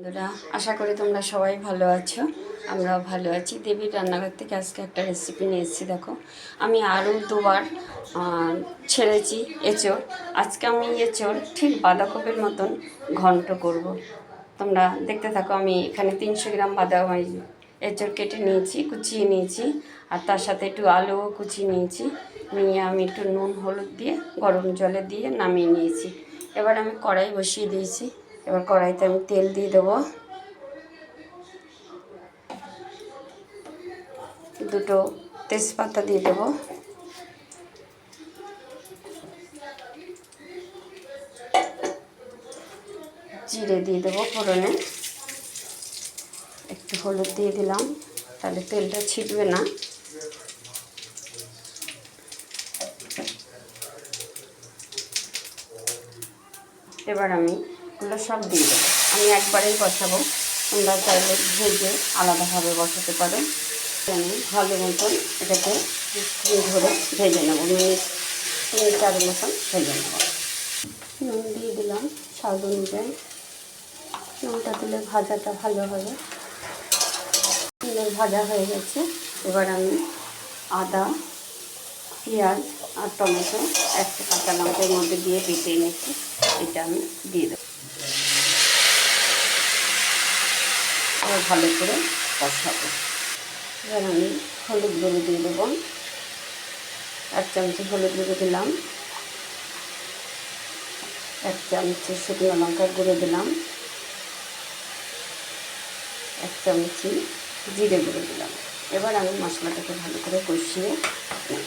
বন্ধুরা, আশা করি তোমরা সবাই ভালো আছো। আমরাও ভালো আছি। দেবীর রান্নাঘর থেকে আজকে একটা রেসিপি নিয়ে এসেছি। দেখো, আমি আরও দুবার ছেড়েছি এঁচোড়। আজকে আমি এঁচোড় ঠিক বাঁধাকপির মতন ঘন্ট করব। তোমরা দেখতে থাকো। আমি এখানে 300 গ্রাম এঁচোড় কেটে নিয়েছি, কুচিয়ে নিয়েছি, আর তার সাথে একটু আলুও কুচিয়ে নিয়েছি। নিয়ে আমি একটু নুন হলুদ দিয়ে গরম জলে দিয়ে নামিয়ে নিয়েছি। এবার আমি কড়াই বসিয়ে দিয়েছি। এবার কড়াইতে আমি তেল দিয়ে দেবো। দুটো তেজপাতা দিয়ে দেবো। জিরে দিয়ে দেবো ফোড়নে। একটু হলুদ দিয়ে দিলাম, তাহলে তেলটা ছিটবে না। এবার আমি এগুলো সব দিয়ে দেবো। আমি একবারেই বসাবো, তোমরা চাইলে ভেজে আলাদাভাবে বসাতে পারো। আমি ভালো মতন এটাকে ধরে ভেজে নেবো, মিনিট 3-4 মতন ভেজে নেবো। নুন দিয়ে দিলাম স্বাদ অনুযায়ী। নুনটা দিলে ভাজাটা ভালো হবে। ভাজা হয়ে গেছে। এবার আমি আদা, পেঁয়াজ আর টমেটো, একটা কাঁচা লঙ্কার মধ্যে দিয়ে বেটে এনেছি, এটা আমি দিয়ে দেবো। এবার ভালো করে কষাবো। এবার আমি হলুদ গুঁড়ো দিয়ে দেবো। 1 চামচ হলুদ গুঁড়ো দিলাম। 1 চামচ শুকনো লঙ্কার গুঁড়ো দিলাম। 1 চামচ জিরে গুঁড়ো দিলাম। এবার আমি মশলাটাকে ভালো করে কষিয়ে নেব।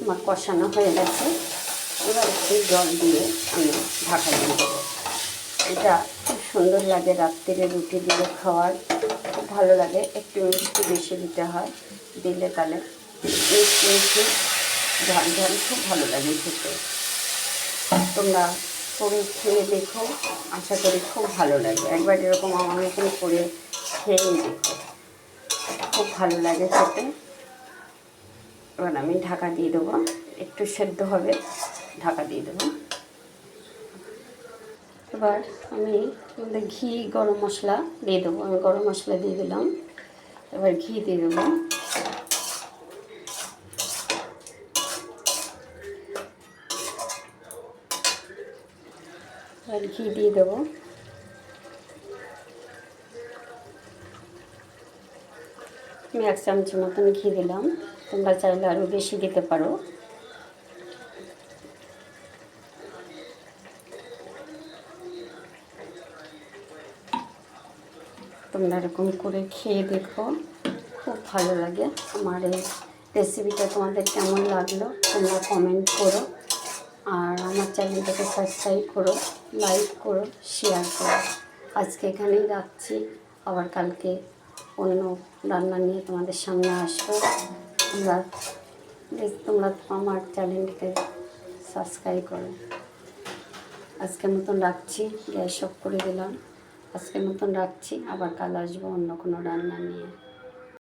আমার কষানো হয়ে গেছে। এবার একটু জল দিয়ে আমি ঢাকা দিয়ে দেবো। এটা খুব সুন্দর লাগে, রাত্রিরে রুটি দিয়ে খাওয়ার খুব ভালো লাগে। একটু মিষ্টি বেশি দিতে হয়, দিলে তাহলে মিষ্টি মিষ্টি ঝাল ঝাল খুব ভালো লাগে খেতে। তোমরা করে খেয়ে দেখো, আশা করি খুব ভালো লাগে। একবার এরকম আমার মতন করে খেয়ে দেখো, খুব ভালো লাগে খেতে। এবার আমি ঢাকা দিয়ে দেবো, একটু সেদ্ধ হবে, ঢাকা দিয়ে দেবো। এবার আমি ঘি, গরম মশলা দিয়ে দেবো। আমি গরম মশলা দিয়ে দিলাম। এবার ঘি দিয়ে দেবো। এবার ঘি দিয়ে দেবো। আমি 1 চামচ মতন ঘি দিলাম। তোমরা চাইলে আরও বেশি দিতে পারো। তোমরা এরকম করে খেয়ে দেখো, খুব ভালো লাগে। আমার এই রেসিপিটা তোমাদের কেমন লাগলো তোমরা কমেন্ট করো, আর আমার চ্যানেলটাকে সাবস্ক্রাইব করো, লাইক করো, শেয়ার করো। আজকে এখানেই রাখছি। আবার কালকে অন্য রান্না নিয়ে তোমাদের সামনে আসবো। তোমরা আমার চ্যানেলটাকে সাবস্ক্রাইব করো। আজকের মতন রাখছি। গ্যাস অফ করে দিলাম। আজকের মতন রাখছি। আবার কাল আসবো অন্য কোনো রান্না নিয়ে।